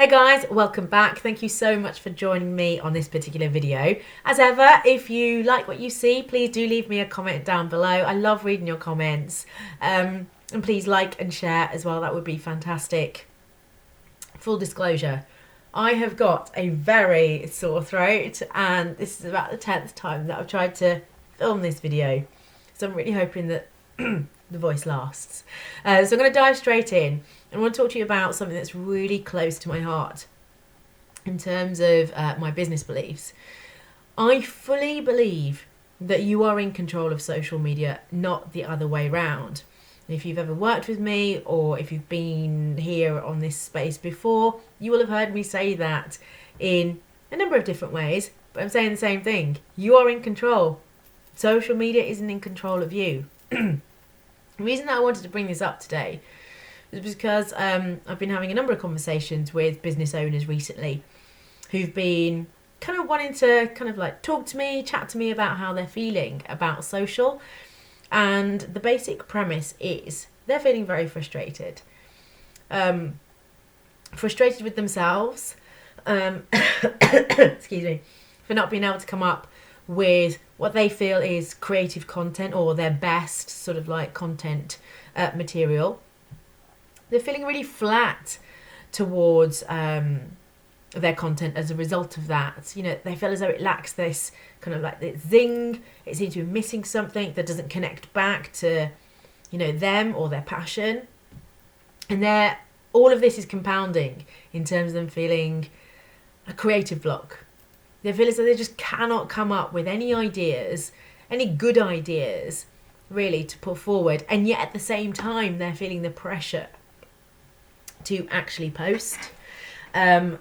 Hey guys, welcome back. Thank you so much for joining me on this particular video. As ever, if you like what you see, please do leave me a comment down below. I love reading your comments. And please like and share as well, that would be fantastic. Full disclosure, I have got a very sore throat and this is about the 10th time that I've tried to film this video. So I'm really hoping that the voice lasts. So I'm going to dive straight in. I want to talk to you about something that's really close to my heart in terms of my business beliefs. I fully believe that you are in control of social media, not the other way round. If you've ever worked with me or if you've been here on this space before, you will have heard me say that in a number of different ways, but I'm saying the same thing. You are in control. Social media isn't in control of you. The reason that I wanted to bring this up today is because I've been having a number of conversations with business owners recently who've been kind of wanting to talk to me, chat to me about how they're feeling about social. And the basic premise is they're feeling very frustrated. Frustrated with themselves, excuse me, for not being able to come up with what they feel is creative content or their best sort of like content material. They're feeling really flat towards their content as a result of that. You know, they feel as though it lacks this kind of like this zing. It seems to be missing something that doesn't connect back to, you know, them or their passion. And all of this is compounding in terms of them feeling a creative block. They feel as though they just cannot come up with any ideas, any good ideas, really, to put forward. And yet at the same time, they're feeling the pressure to actually post. When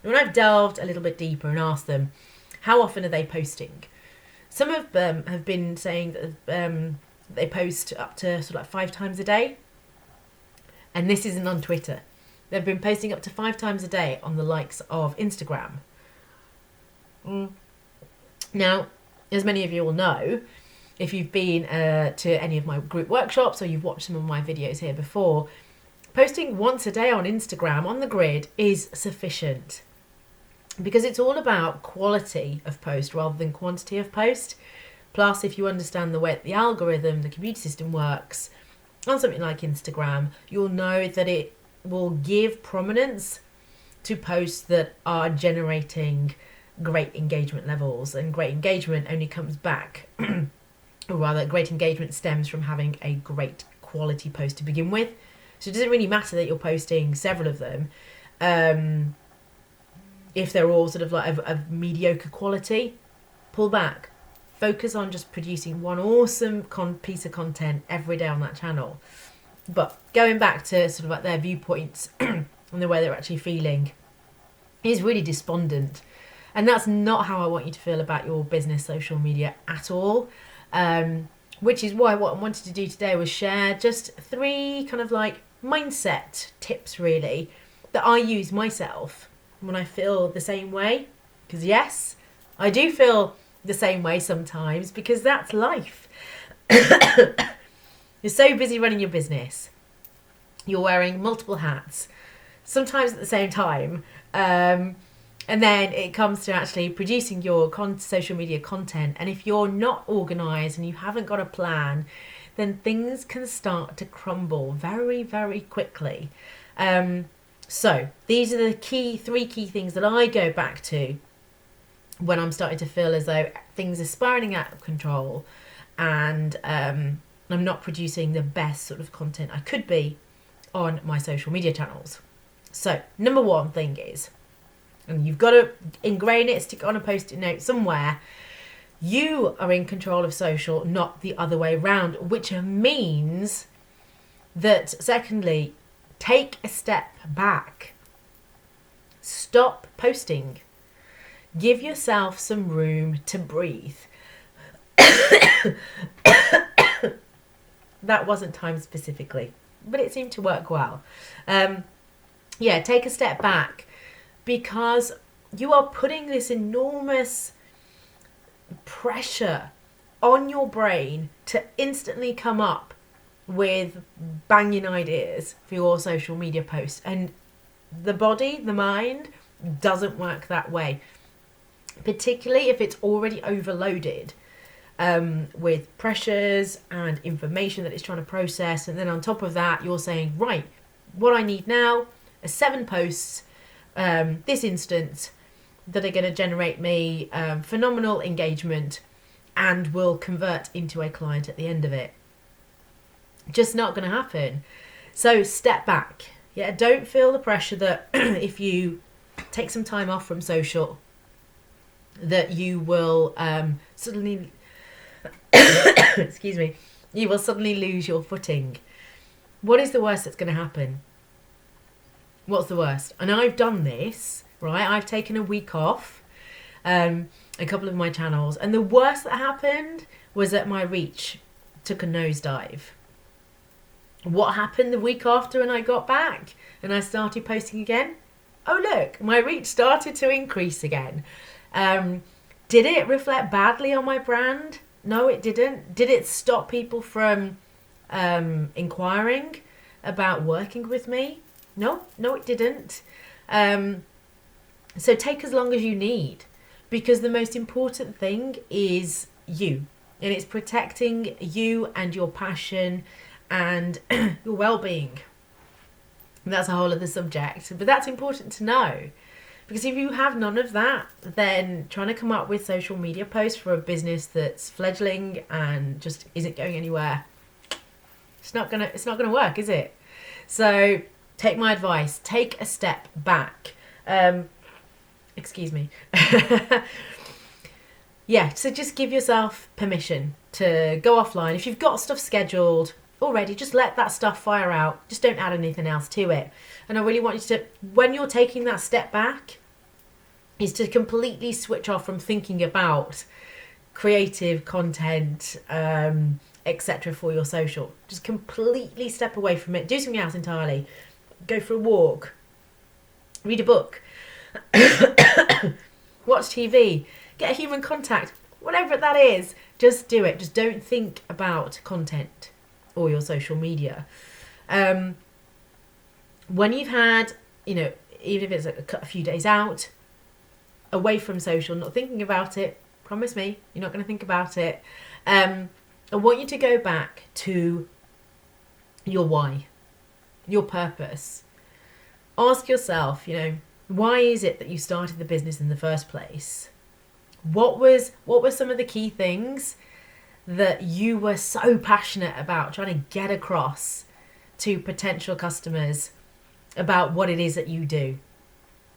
I've delved a little bit deeper and asked them, how often are they posting? Some of them have been saying that they post up to sort of like 5 times a day. And this isn't on Twitter. They've been posting up to 5 times a day on the likes of Instagram. Now, as many of you will know, if you've been to any of my group workshops or you've watched some of my videos here before, posting once a day on Instagram on the grid is sufficient because it's all about quality of post rather than quantity of post. Plus, if you understand the way the algorithm, the computer system works on something like Instagram, you'll know that it will give prominence to posts that are generating great engagement levels, and great engagement only comes back, or rather great engagement stems from having a great quality post to begin with. So it doesn't really matter that you're posting several of them if they're all sort of like of mediocre quality. Pull back, focus on just producing one awesome piece of content every day on that channel. But going back to sort of like their viewpoints and the way they're actually feeling is really despondent. And that's not how I want you to feel about your business social media at all. Which is why what I wanted to do today was share just 3 kind of like mindset tips really that I use myself when I feel the same way. Because yes, I do feel the same way sometimes because that's life. You're so busy running your business. You're wearing multiple hats, sometimes at the same time. And then it comes to actually producing your social media content. And if you're not organised and you haven't got a plan, then things can start to crumble very, very quickly. So these are the 3 key things that I go back to when I'm starting to feel as though things are spiraling out of control and I'm not producing the best sort of content I could be on my social media channels. So number 1 thing is, and you've got to ingrain it, stick it on a post-it note somewhere, you are in control of social, not the other way around, which means that, secondly, take a step back. Stop posting. Give yourself some room to breathe. That wasn't timed specifically, but it seemed to work well. Take a step back. Because you are putting this enormous pressure on your brain to instantly come up with banging ideas for your social media posts. And The body, the mind, doesn't work that way, particularly if it's already overloaded with pressures and information that it's trying to process. And then on top of that, you're saying, right, what I need now are 7 posts this instant that are going to generate me phenomenal engagement and will convert into a client at the end of it. Just not going to happen. So step back. Yeah, don't feel the pressure that if you take some time off from social, that you will suddenly excuse me, you will suddenly lose your footing. What is the worst that's going to happen? What's the worst? And I've done this, right? I've taken a week off, a couple of my channels, and the worst that happened was that my reach took a nosedive. What happened the week after when I got back and I started posting again? Oh look, my reach started to increase again. Did it reflect badly on my brand? No, it didn't. Did it stop people from inquiring about working with me? No, it didn't. So take as long as you need, because the most important thing is you, and it's protecting you and your passion and your well-being. That's a whole other subject, but that's important to know, because if you have none of that, then trying to come up with social media posts for a business that's fledgling and just isn't going anywhere, it's not gonna work, is it? So take my advice, take a step back. Excuse me. Yeah, so just give yourself permission to go offline. If you've got stuff scheduled already, just let that stuff fire out. Just don't add anything else to it. And I really want you to, when you're taking that step back, is to completely switch off from thinking about creative content, etc. for your social. Just completely step away from it. Do something else entirely. Go for a walk. Read a book. Watch TV. Get a human contact. Whatever that is, just do it. Just don't think about content or your social media. When you've had, even if it's a few days out, away from social, not thinking about it, promise me, you're not going to think about it. I want you to go back to your why, your purpose. Ask yourself, why is it that you started the business in the first place? What were some of the key things that you were so passionate about trying to get across to potential customers about what it is that you do?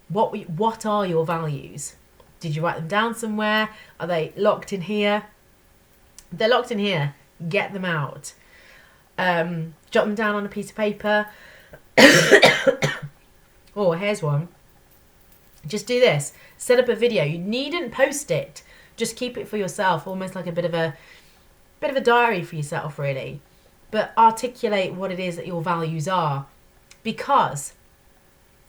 What are your values? Did you write them down somewhere? Are they locked in here? If they're locked in here, get them out. Jot them down on a piece of paper. Oh, here's one. Just do this. Set up a video. You needn't post it. Just keep it for yourself, almost like a bit of a diary for yourself, really. But articulate what it is that your values are. Because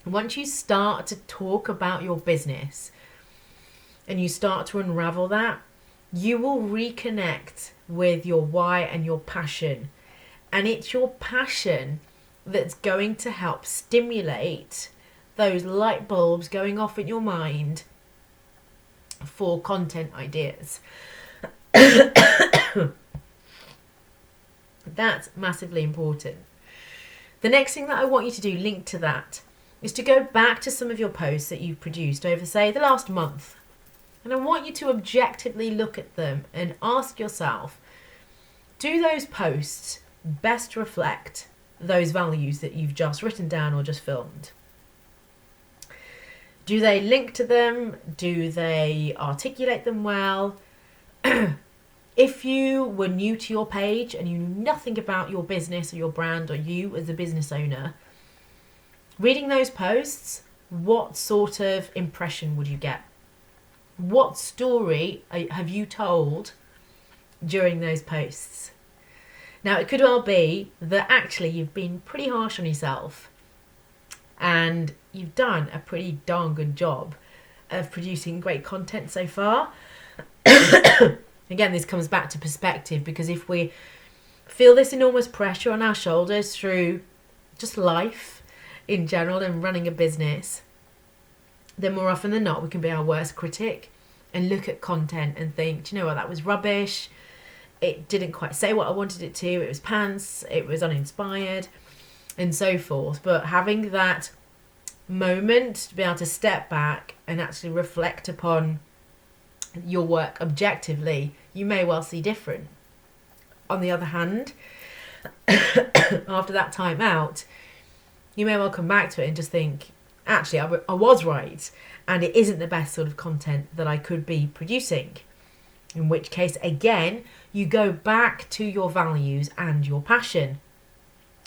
once you start to talk about your business and you start to unravel that, you will reconnect with your why and your passion. And it's your passion that's going to help stimulate those light bulbs going off in your mind for content ideas. That's massively important. The next thing that I want you to do, linked to that, is to go back to some of your posts that you've produced over, say, the last month. And I want you to objectively look at them and ask yourself, do those posts best reflect those values that you've just written down or just filmed? Do they link to them? Do they articulate them well? If you were new to your page and you knew nothing about your business or your brand or you as a business owner, reading those posts, what sort of impression would you get? What story have you told during those posts? Now, it could well be that actually you've been pretty harsh on yourself and you've done a pretty darn good job of producing great content so far. Again, this comes back to perspective, because if we feel this enormous pressure on our shoulders through just life, in general and running a business, then more often than not we can be our worst critic and look at content and think, do you know what, that was rubbish, it didn't quite say what I wanted it to, it was pants, it was uninspired, and so forth. But having that moment to be able to step back and actually reflect upon your work objectively, you may well see different. On the other hand, after that time out, you may well come back to it and just think, actually, I was right, and it isn't the best sort of content that I could be producing. In which case, again, you go back to your values and your passion.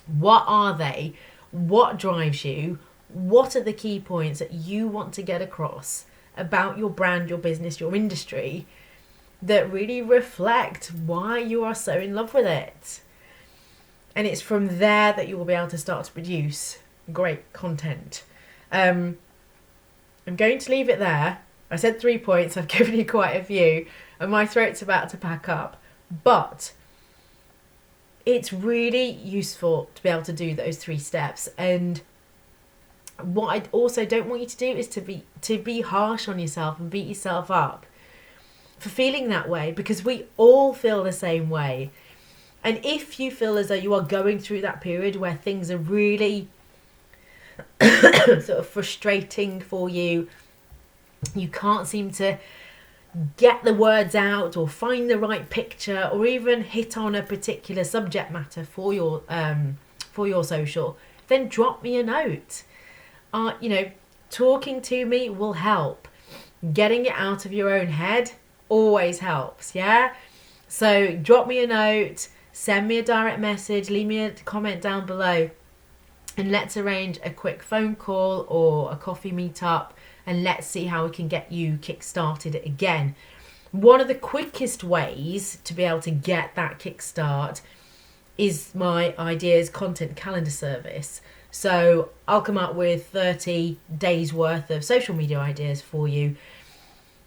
What are they? What drives you? What are the key points that you want to get across about your brand, your business, your industry, that really reflect why you are so in love with it? And it's from there that you will be able to start to produce great content. I'm going to leave it there. I said 3 points, I've given you quite a few, and my throat's about to pack up. But it's really useful to be able to do those 3 steps. And what I also don't want you to do is to be harsh on yourself and beat yourself up for feeling that way, because we all feel the same way. And if you feel as though you are going through that period where things are really sort of frustrating for you, you can't seem to get the words out or find the right picture or even hit on a particular subject matter for your social, then drop me a note. Talking to me will help. Getting it out of your own head always helps, yeah? So drop me a note, send me a direct message, leave me a comment down below, and let's arrange a quick phone call or a coffee meetup, and let's see how we can get you kick-started again. One of the quickest ways to be able to get that kickstart is my Ideas Content Calendar service. So I'll come up with 30 days worth of social media ideas for you,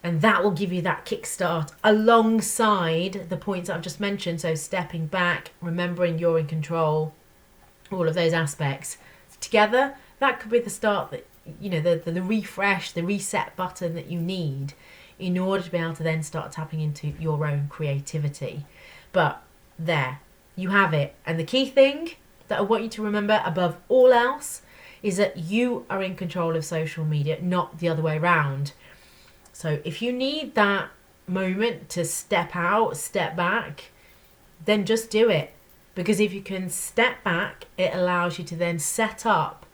and that will give you that kickstart alongside the points that I've just mentioned. So stepping back, remembering you're in control, all of those aspects together, that could be the start, that the refresh, the reset button that you need in order to be able to then start tapping into your own creativity. But there you have it. And the key thing that I want you to remember above all else is that you are in control of social media, not the other way around. So if you need that moment to step out, step back, then just do it. Because if you can step back, it allows you to then set up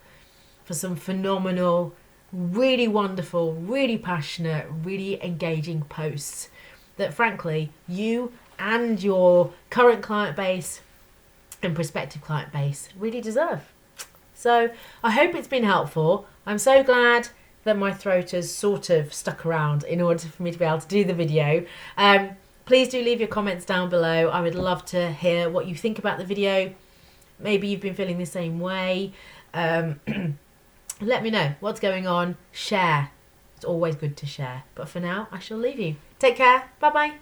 for some phenomenal, really wonderful, really passionate, really engaging posts that frankly you and your current client base and prospective client base really deserve. So I hope it's been helpful. I'm so glad that my throat has sort of stuck around in order for me to be able to do the video. Please do leave your comments down below. I would love to hear what you think about the video. Maybe you've been feeling the same way. Let me know what's going on. Share. It's always good to share. But for now, I shall leave you. Take care. Bye-bye.